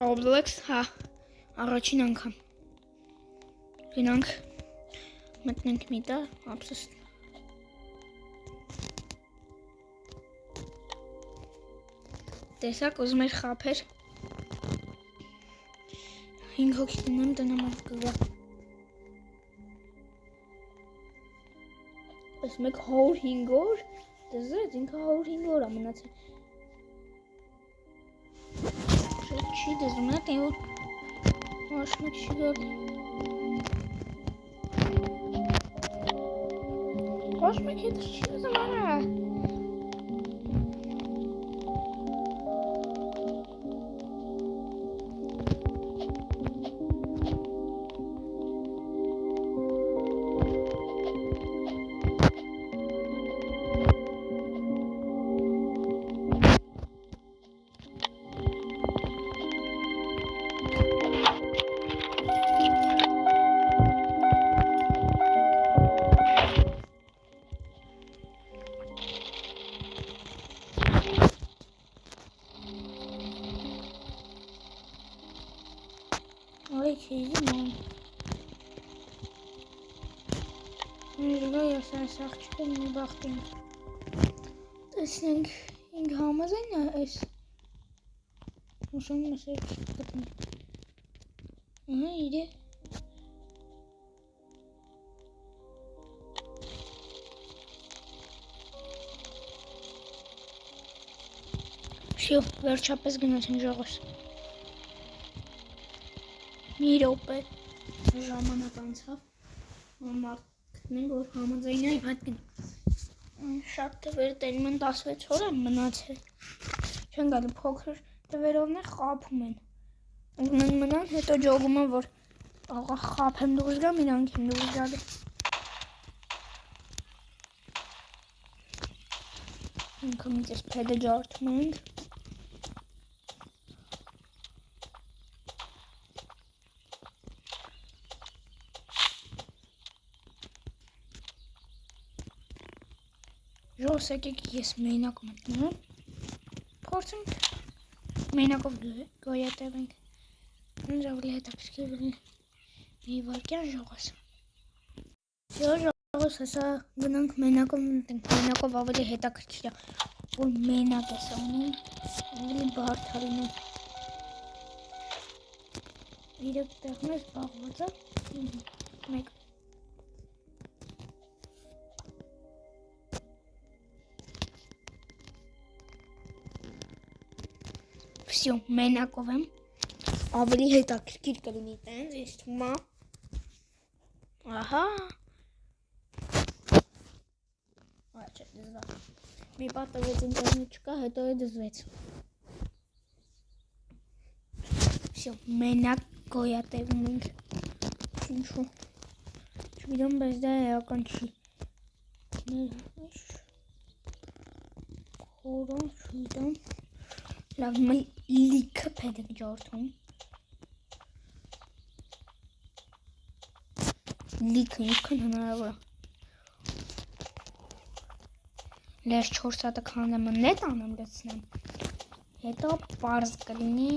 Roblox, հա, առաջին անգամ գնանք մտնենք մի տեղ, ապսս տեսակ ուզում էր խափեր 5 հոգի դնեմ տնամար կգա պես մեկ 105 օր դզրեց ինքը 105 օր ամնացել չի դզում է տեոր Աշմեք չի գալի Աշմեք հետս չի դզում արա Ой, чизмон. Նույնը ասած աղջիկը մի բախտին։ Տեսնենք ինք համազեն է այս։ Ուսում մսեր չգտնի։ Ահա իրե։ Շիո, վերջապես գնացին ժողոս։ Մի րոպե ժամանակ անցավ մարդ գտնենք որ համաձայնայի պատկին շատ թվեր տենում են 16 օր եմ մնացել չեն գալի փոքր թվերովն է խափում են մենք մնան հետո ջոգում են որ աղա խափեմ դուրս գամ իրանք եմ դուրս գալի ինքն ինձ փեդը ջարդում ենք Ժոս եկեք ես մեյնակ մտնեմ, փորձենք մեյնակով գոյատևենք, ինձ ավելի հետաքրքիր մի վարկյան ժողոս ժողոս հեսա գնանք մեյնակով մտնենք, մեյնակով ավելի հետաքրքիր է, որ մեյնակ ես անում, ավելի բարդարին է իրեք տեղն ես բաղված է, մեկ Всё, մենակով եմ, ավելի հետաքրքիր կլինի տենց, ես թվում է, ահա, այ չէ դզվա, մի պատ տվեց ինտերնետ չկա, հետո է դզվեց, всё, մենակ գոյատևում ենք, ինչու, չգիտեմ, բայց դա էական չի, խորան չգիտեմ, լավ լիքը փեդեք ջարդում լիքը ինչքան հնարավոր լեզ 4 հատը քանդեմ նետ անեմ լցնեմ հետո պարզ կլինի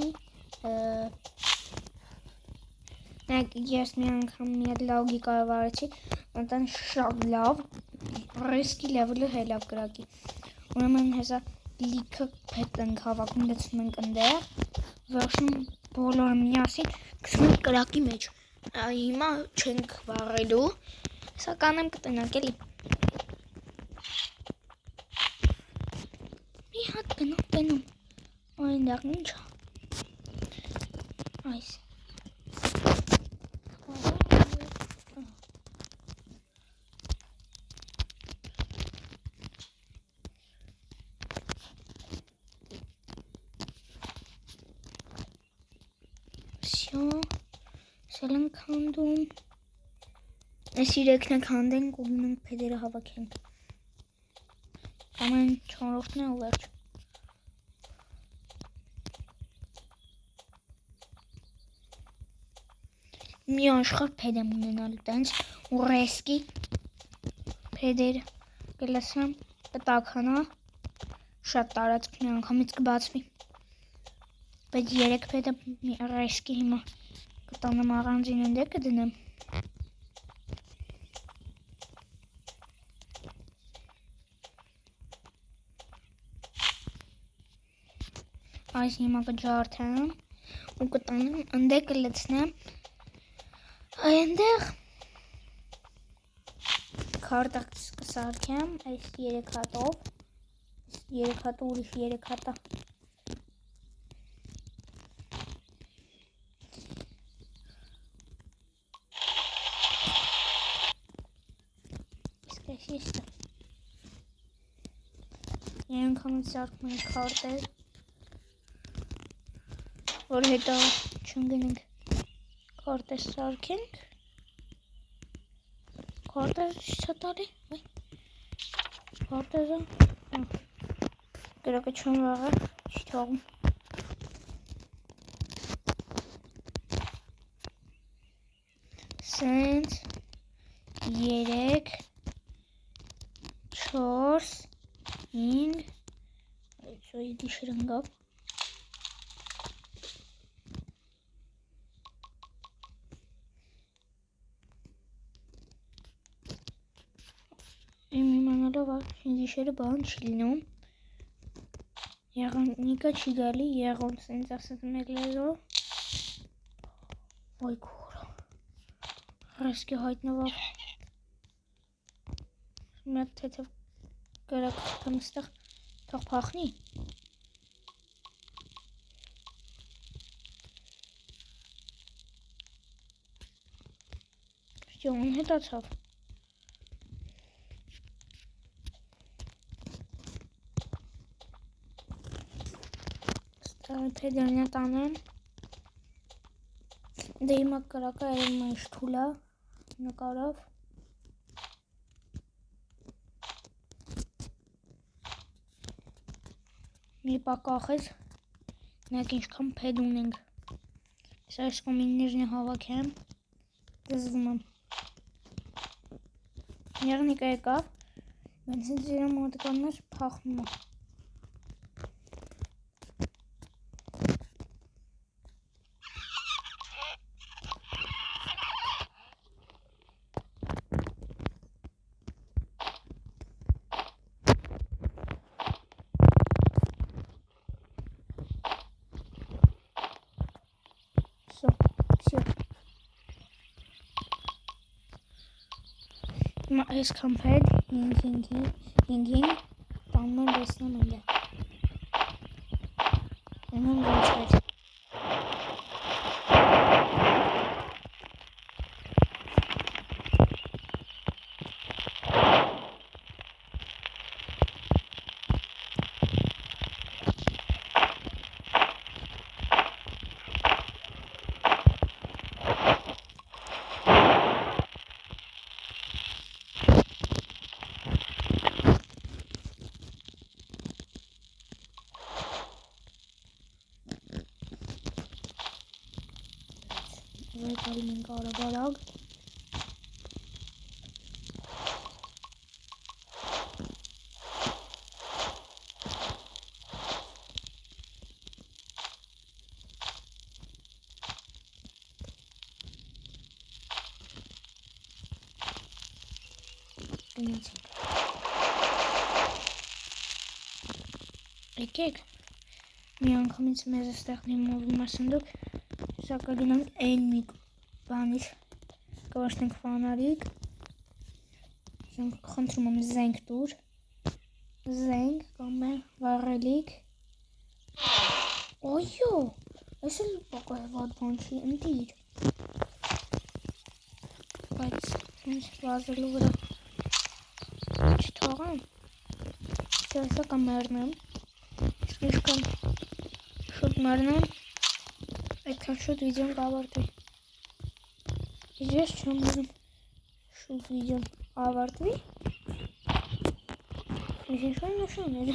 ես մի անգամ մի հատ լավ գիկարվարեցի ընտան շատ լավ ռիսկի լևելը հելավ կրակի ուրեմն հեսա լիքը փետ ենք հավաքում լցնում ենք ընդեղ վերջում բոլորը միասին գցում ենք կրակի մեջ հիմա չենք վառելու հեսա կանեմ կտնանք էլի մի հատ գնում տենում այնտեղ ինչ այս Սել ենք հանդում Այս իրեքն ենք հանդենք ու մենք պեդերը հավաքենք Կամեն չորորդն է ու վերջ Մի աշխար պեդ եմ ունենալու տենց ու ռեսկի պեդեր կլսեմ պտակ հանա շատ տարածք մի անգամից կբացվի Բայց 3 փետը մի ռիսկի հիմա կտանեմ առանձին ընդ կդնեմ։ Այս հիմա կջարդեմ ու կտանեմ ընդ կլցնեմ այնտեղ քարտը կսարքեմ այս 3 հատով 3 հատը ուրիշ 3 հատը իսկ այս իստը Ենքամից սարքում ենք քարտեր որ հետո չընկնենք քարտեր սարքենք քարտեր չա տալի քարտերը գրակը չեմ վաղը չի թողում սենց 3 4 5 այսօր դիշր ընկավ իմ իմանալով դիշերը բան չի լինում եղանիկը չի գալի եղոն սենց ասած մեկ լեզով ոյ քուրա ռեսկի հայտնվավ մի հատ թեթև գրակ թեմ ստեղ թող փախնի Ջոն հետացավ Փեդերնը տանեմ դե հիմա կրակը երևում է թուլա նկարով մի պակախես նայեք ինչքան փեդ ունենք սա այս կոմիններն հավաքեմ դզվում եմ եղնիկը եկավ բայց ինձ իրան մոտկաններ փախնում է Այսքան փեդ հինգին տանման դեսնեմ էլ է Եմում ոնց էր Գալում ենք արագ եկեք մի անգամից մեզ այստեղ նիմում ասնդուկ սա կգնանք այն մի բանից կվաշնենք ֆանարիկ խնդրում եմ զենք տուր զենք կամ վառելիք օյո այս էլ բակայված բան չի ընտիր բայց ինձ վազելու վրա չթողեմ սա կամ մեռնեմ իսկ ինչքան շուտ մեռնեմ այդքան շուտ վիդեոն կավարտվի Ես չեմ ուզում շուտ վիդեոն ավարտվի Ինչ-ինչ նշաններ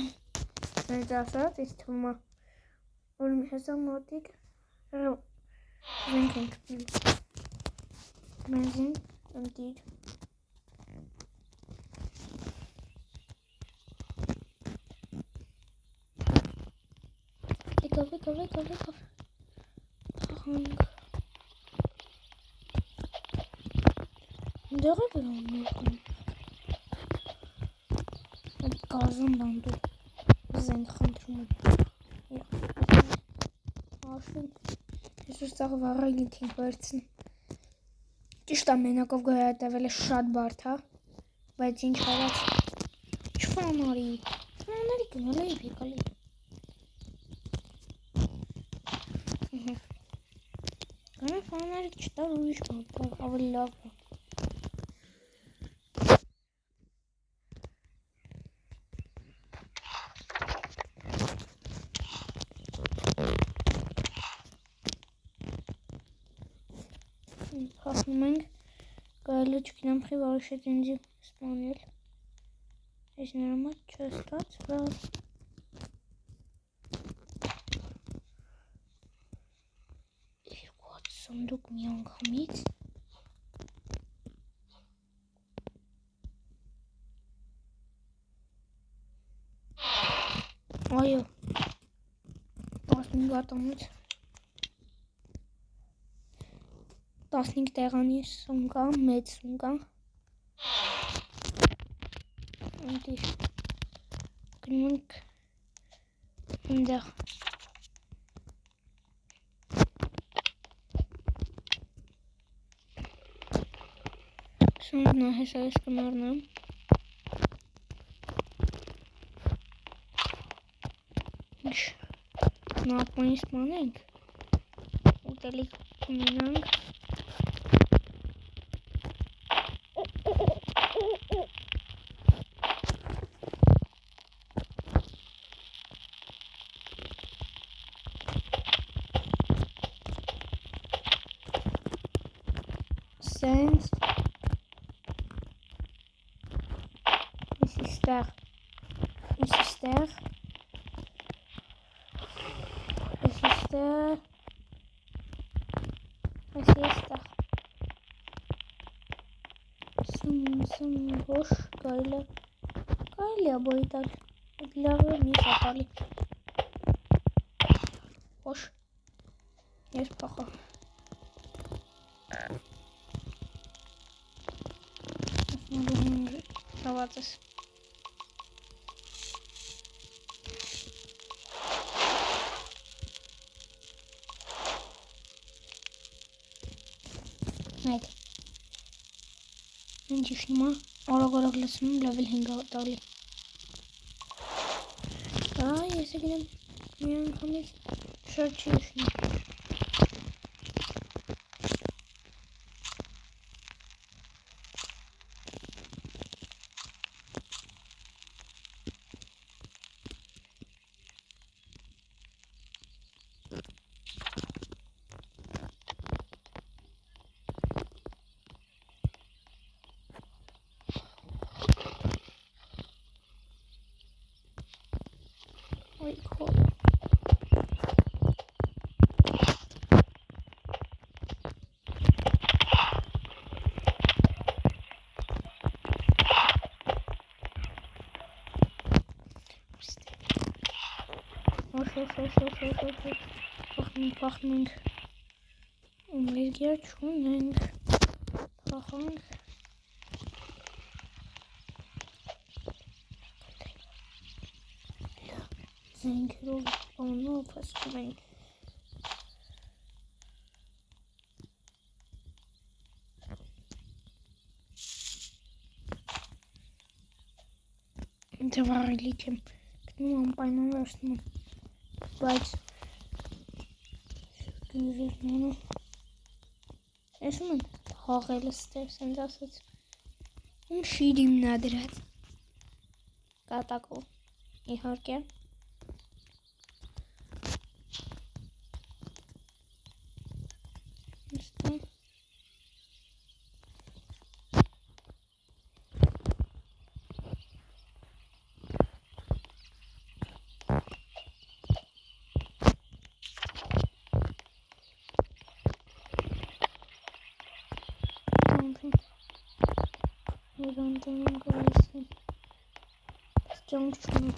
Սենց ասած ինձ թվում է որ հեսա մոտիկ զենք ենք բենզին ընտիր Եկավ Փախանք։ Դեռ է դրում գազան բանդու զենք խնդրում եմ։ Աշուն, ես ուստեղ վառագիտ ենք վերցնի։ Ճիշտ է մենակով գայատավել է շատ բարդ, հա, բայց ինչ հարած չվանարի գնալ է եկալի։ Գանա ֆանարիկ չտար ուրիշ բան, ավելի լավ է։ Փախնում ենք, կարելի չգնամ խի որոշեց ինձ սպանել։ Ես նրա մոտ չստացվավ։ Երկու հատ սնդուկ մի անգամից։ Այո, 15 հատանոց 15 տեղանի սում կա, մեծ սում կա։ Այնտեղ գնում ենք այնտեղ սումն հեսա ես կմեռնեմ։ Ինչ նապանից մանենք ուտելիք կմենանք։ Sense. Sister. Some boş gayla boyutar. Lava mi sapali. Boş. Yes paka. Даватыс. Haydi. Önce şunu ara lütfen level hinga tali. Yese gidelim. Yan kamis. Search şunu. Ой, cool. Pachning. Umgekeert schon. Pachung. Zenker onu pasıyorum. Товарликим. Ну, вам пойму, что бать. Գնիրն Էսում են հաղելը ստեր, սենց ասաց ում շիր իմնադրած կատակով իհարկե իստում Random guys. Junction.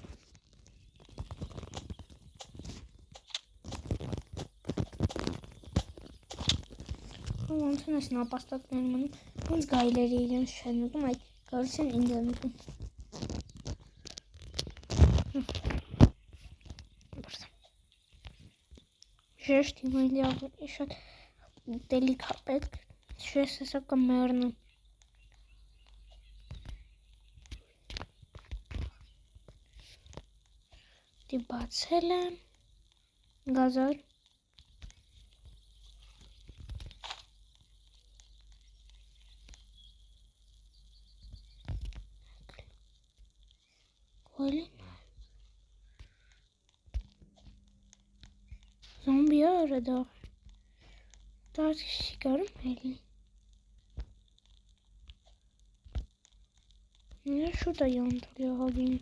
ոնց են այս նապաստակներ մնում, ոնց գայլերի իրենց չեն ուտում, այդ գալիս են ինձ են ուտում։ Ժեշտ իմ այլի ավելի շատ ուտելիք է պետք, չես հեսա կմեռնեմ։ Դի բացել եմ, գազար։ Գոլին Զոմբի արը դա շիկարում էլի Նրա շուտ է յանտալի ահագին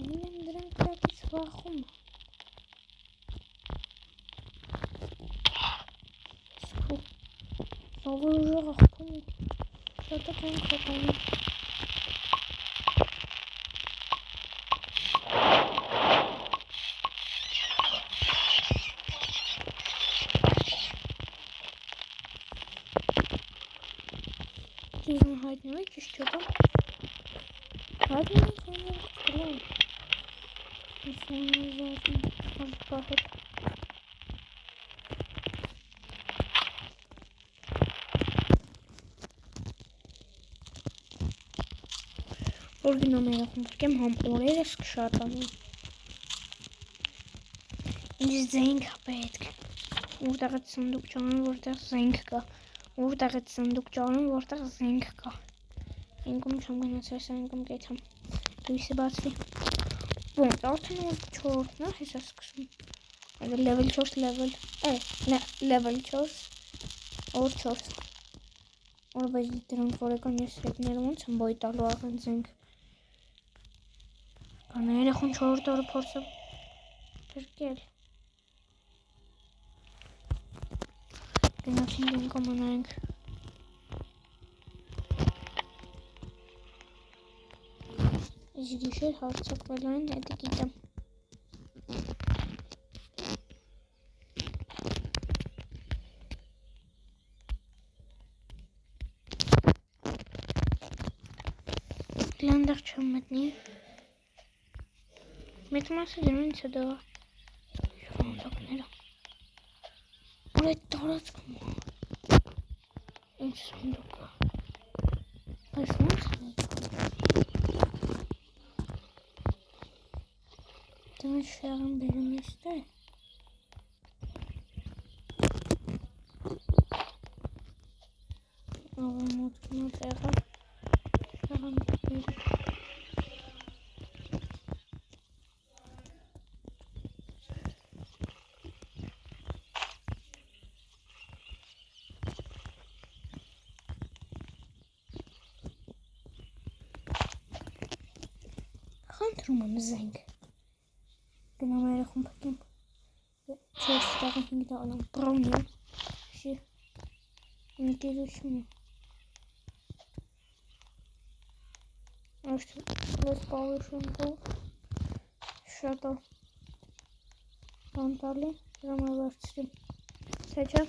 Էլի եմ դրան կրակից վախում Սովոր ուժեղ աղպում Շատը կեն կոտանում Ուզում հայտնվի ճիշտ չոտամ Հայտնվի կոներ կրում Իսանը զազում Ալպահետ Որ գնում եմ խմբրկեմ համ օրերս կշատանում Ինձ զենք է պետք Որտեղ այդ սնդուկ ճանում որտեղ զենք կա Որտեղ այդ սնդուկ ճանում որտեղ զենք կա Ինքում չեմ գնացել սենքում կեթամ Լույսը բացվի Ոնց արդեն որ 4-ն է հեսա սկսում Level 4 level 4 Որ 4 Որ բայց դրանք որեկան ես հետները ոնց եմ բոյ տալու աղեն զենք Կանա երեխուն 4 օրը փորձը Պրկել Գնացին դեն կոմանայինք Ես գիշեր հարցակվել այն հետը գիտեմ Լանդաղ չեմ մտնի Մեծ մասը դնում ինձ է դա Շվանդակները Որ այդ տարածքում Ինչ սանդուկը Այս ոնց է Դրանց շեղն բերում ես տե Աղը մոտքնա տեղը Շեղն բերում Խանդրում եմ զենք Գնամ երեխուն պկեմ 4 տեղը 5 դաղանամ բրոնի Շի Ինտիրություն Աշտ լես պավիշում կով Շատ ով Բանտալի Դրամ ավարցրիմ Սեչա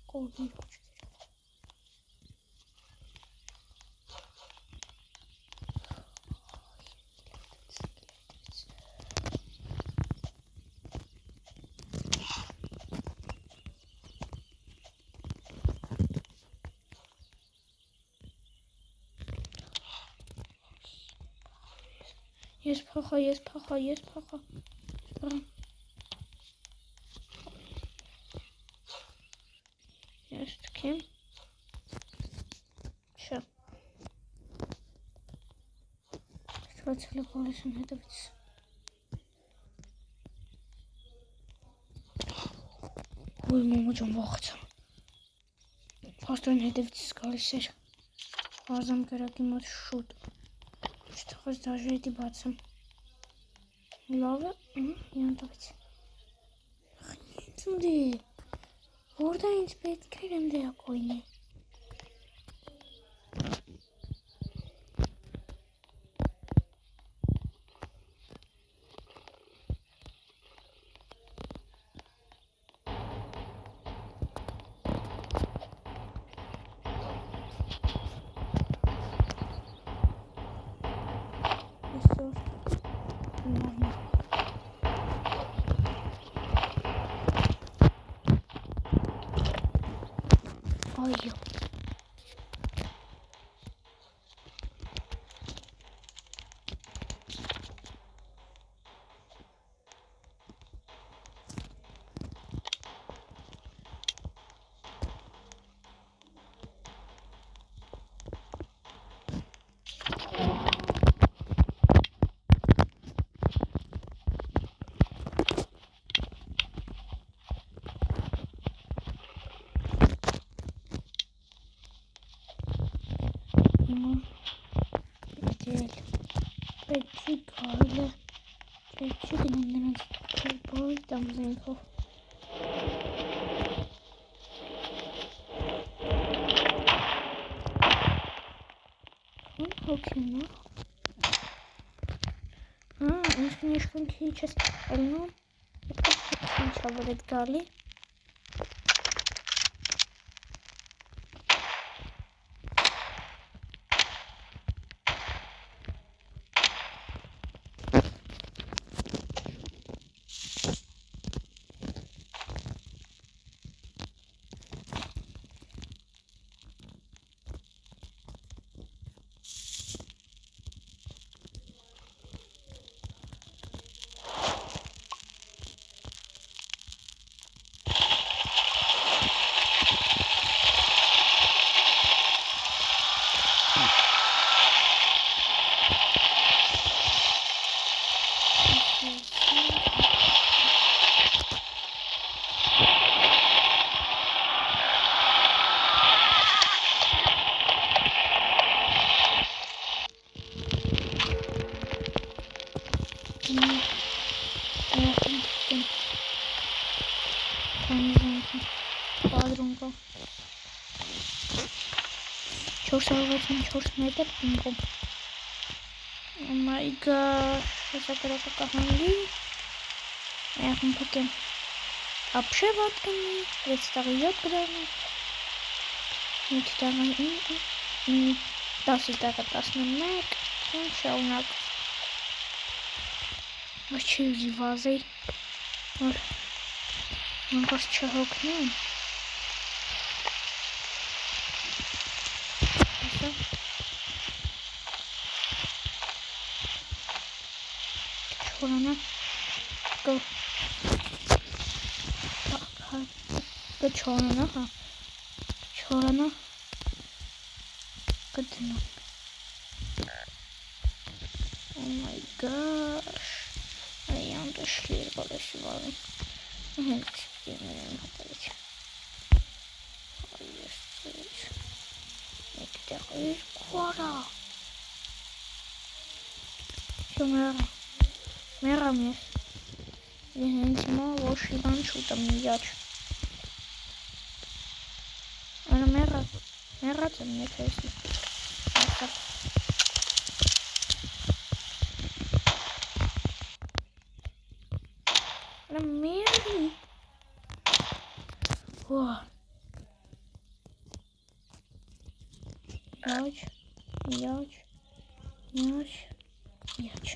Կողդին փոչկեր Ես փախա Ես թքեմ Շա Ստվացել է գոլեսն հետևից Ոյ մոմո ջան վախցա Պաստորին հետևից գալիս էր Վազամ կրակի մոտ շուտ Չթողես դաժը հետի բացեմ Լավ է, յանտավից Ինձ ունդի Որդա ինձ պետք էր եմ դեակոյնի Այո։ Պետք է Չեք նրանց բոլոր տամզենքով հոգին ինչքան քիչ ես ելնում ինչա որ էդ գալի Չորս մետր ինքում Oh my god Հեսա կրակը կահանգի Եղում պոկեմ Ապշև ատկնի 6 տաղի 7 կդարնի 5 տաղի 10 տաղը 11 շաունակ Չի ուզի վազեի որ մանկոս չհոգնում Չորանա չորանա հա չորանա կդնա Oh my gosh Այան դշլիր բալեսի վարում հենց կենեն հատարիչ Այես ծեչ Եկտեղ էր կորա Շո Մեռամ ես Հենց հիմա որ շիվան շուտեմ միաչ Արա մեռած եմ եթե եսի Արա մերի Միաչ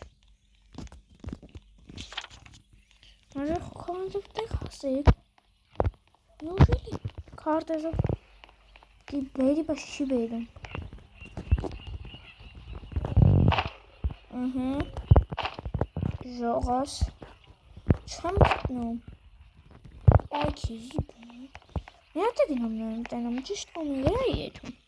Արա խոքանձով տեղ հասեք Նուժելի քարտեզով Բերի բայց չի բերում Ժողաս Չեմ գտնում Այ քեզի բերում Մի հատ է գնում նորում տենամ ճիշտ կոմի վրա եթում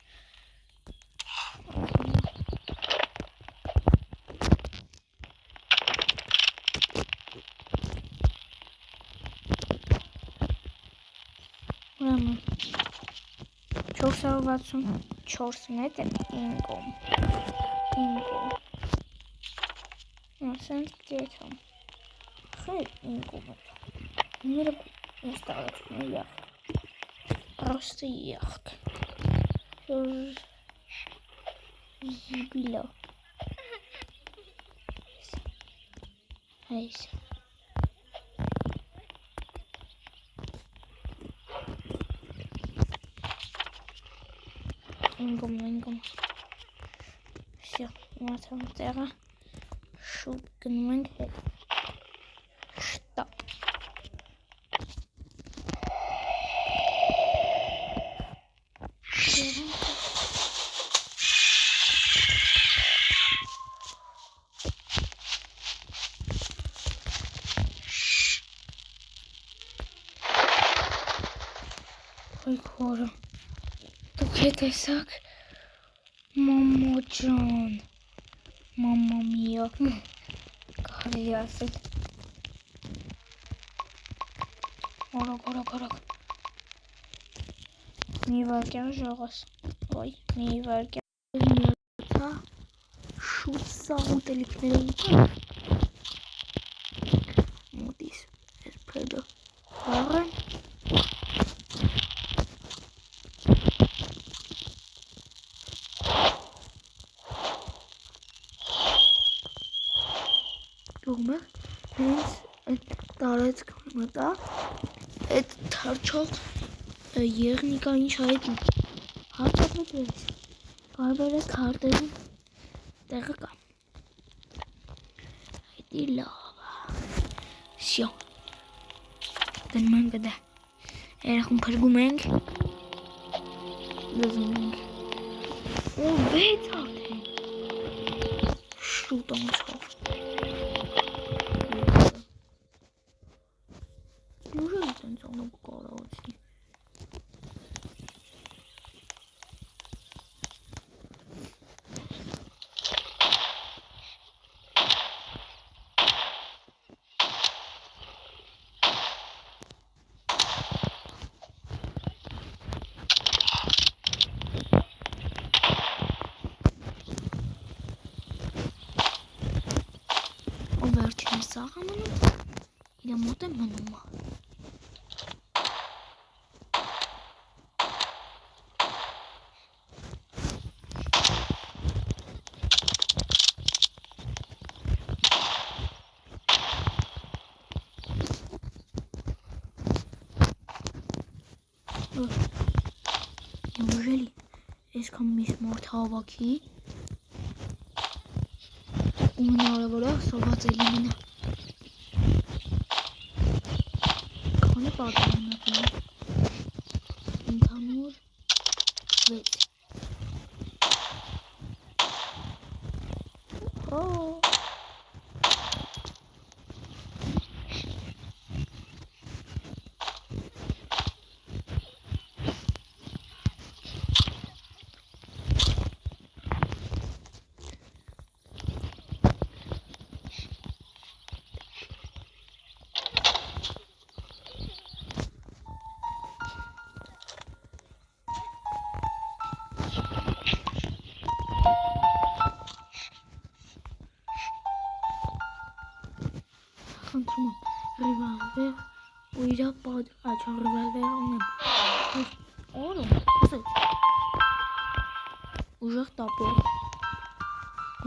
Ուրեմն 464 մետր ինքում Ասենց կեթում Խեր ինքում Մերը ես տաղացում եղք Պրոստը եղք Զիբիլա Այս Ինգոմ։ Всё, իմացա տեղը։ Շուտ գնում ենք հետ։ Շտապ։ Ой, խորը։ Դուք է տեսակ մամո ջան, մամա միա, կարելի ասել, օրոք, մի վարկյան ժողս, ոյ, մի վարկյան միացա, շուտ սա ուտելիքները ուտեմ, մոտիս, ես պրեդը վաղեմ, Դուգմը հենց այդ տարեցք մտա, այդ թարչող եղնիկա ինչ այդ հատապը դրեց, բարբերը քարտերին տեղը կա, հետի լավ, սյո, դնում ենք դա, երախում պրգում ենք, դզում ենք, ու վեց արդեն, շուտ անցավ, Неужели танцевал на буквально? Վերջին սաղը մնում, իրա մոտ է մնում։ Неужели այսքան միս մորդ հավաքի ու հնարավոր է սոված էլի մնա։ Քանի պատում մնացել ընդհանուր 6 Խնդրում եմ ռիվալվեր ու իրա պադ աչա ռիվալվեր ունեմ օրում ասեց ուժեղ տապոր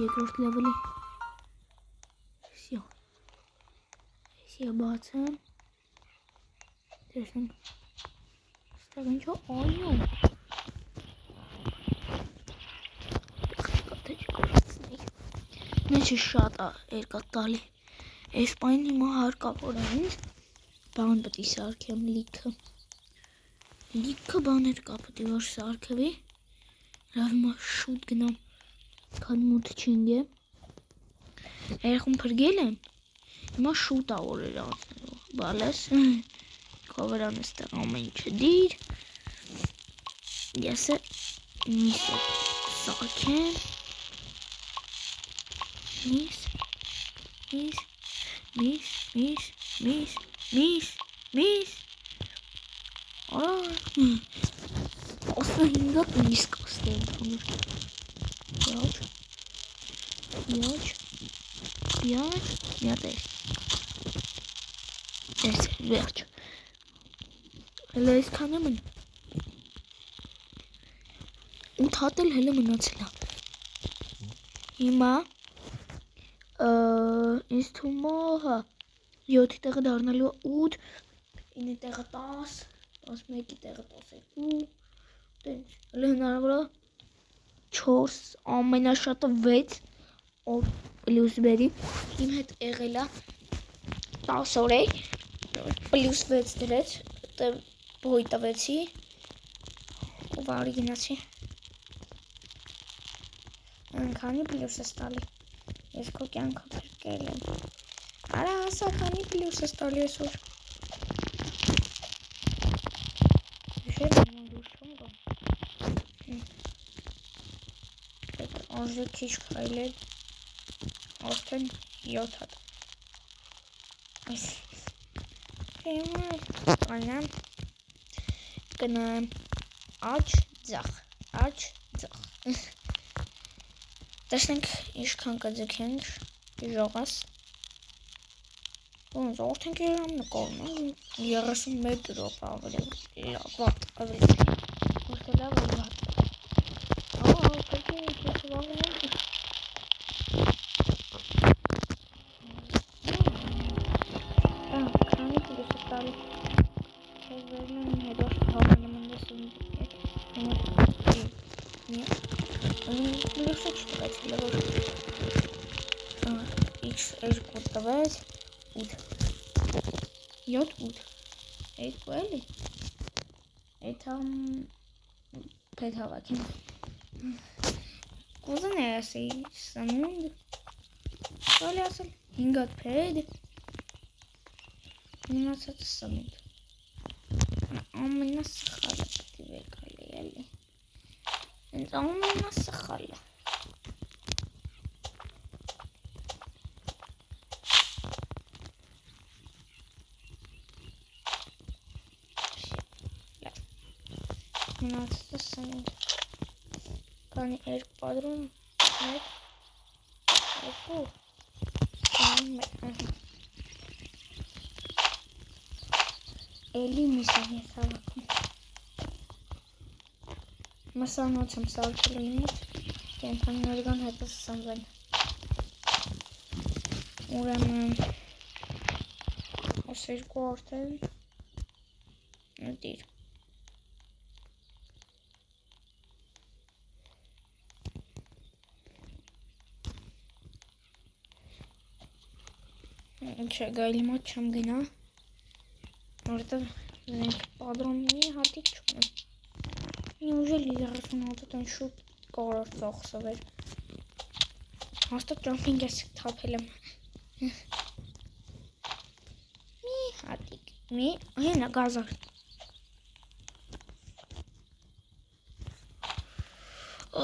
երկրորդ լևելի սյո սյո բացեմ տեսնենք ստեղ ինչո այում մեջը շատ երկատ տալի Այս պայն հիմա հարկավոր է ինձ, բան պտի սարքեմ լիքը բաներ կա պտի որ սարքվի, լավ հիմա շուտ գնամ, քան մութ չինգեմ, երախում պրգել եմ, հիմա շուտ ավորեր անցնելու, բալես, կովերան էստեղ ամեն ինչը դիր, ես է միսը սարքեմ, Միս, արա, 15 միս կաստեմ թանուր, պիաչ, միատ ես, վերջ, հելը ես կան է մն, 8 հատ էլ հելը մնացել է, հիմա, ինձ թվում է 7-ի տեղը դառնալու 8, 9-ի տեղը 10, 11-ի տեղը 12, տենց, հələ հնարավոր է 4, ամենաշատը 6 ով պլյուս բերի, իմ հետ եղել է 10 օրե, պլյուս 6 դրեց, բոյ տվեցի, ու վարի գնացի, քանի պլյուս ես տալի, ես քո կյանքը փրկել եմ, արա ասա քանի պլյուս ես տալի այսօր, Շեր իման դուր չում գա, անժը քիչ խայլել, արդեն 7 հատ, Անամ գնամ աջ ձախ տեսնենք ինչքան կձգենք ժողաս ոնց արդեն կերամ նկարում 31 րոպե ավելի վատ ավելի որտե լավ ու վատ պետք է քեզ վաղում քանի պլյուս տալի Ես վերնում եմ հետո հավանում եմ լսում պլյուսը չտվեց լավոր x2 տվեց 8 7 8 2 էլի էթա պետ հավաքին կուզն է ասեի սնունդ կարելի ասել 5 հատ պետ մնացածը սնունդ ամենասխալը պետք է վեկալի էլի ինձ ամենասխալը մնացածը սնունդ կանի երկ պատրում մեկ երկու էլի միսան ես հավաքում Մասանոց եմ սարքել իմուտ, կենքաններգան հետը սսանվեն ուրեմն ոս երկու արդեն դիր Չէ գայլի մոտ չեմ գնա որտև մենք պատրոմի հատիկ չունեմ Неужели 30 հատոտան շուտ կարար ծախսվեր հաստատ ճամպինգ ես թափել եմ մի հատիկ մի հենա գազար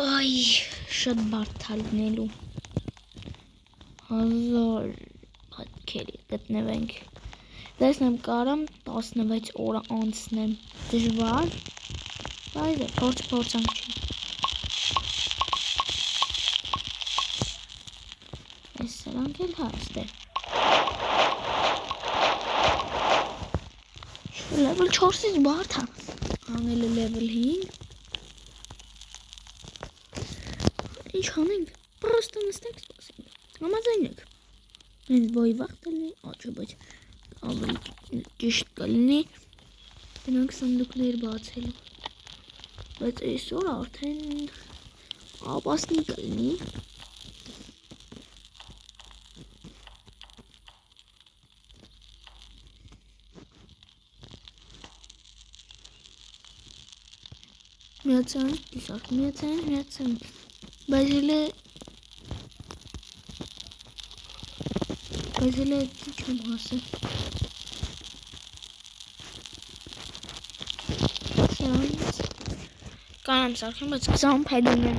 Այ շատ բարդ հալնելու 1000 պատկերի գտնվենք Տեսնեմ կարամ 16 օրը անցնեմ դժվար Բայց փորձանք չի Այս սրանք էլ հաստ է Level 4-ից բարդ է Անելը level 5 Ինչ անենք Պրոստը նստենք սպասենք Համաձայնեք Հենց բոյ վաղ կլինի աչը բայց ավելի ճիշտ կլինի Գնանք սանդուկներ բացելու Բայց այսօր արդեն ապասնի կլինի Միացան, իսարք միացան Բայց հելը չեմ հասել Կանամ սարքեմ, բայց 20 պեդ ունեմ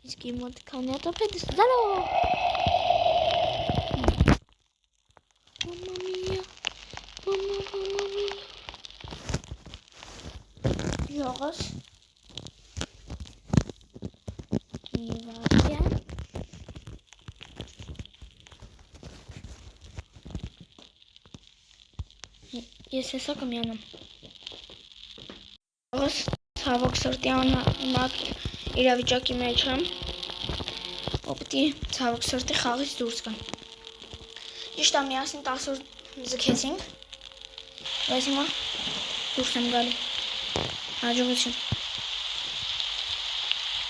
Իսկ իմ մոտ քանի հատա պեդս Զալո Յողս Իվարկյան Ես հեսա կմյանամ Յողս Ցավոք սրտի անհնարին իրավիճակի մեջ եմ Օպտի ցավոք սրտի խաղից դուրս գամ Ճիշտ է միասին 10 օր ձգեցինք Բայց հիմա դուրս եմ գալի Հաջողություն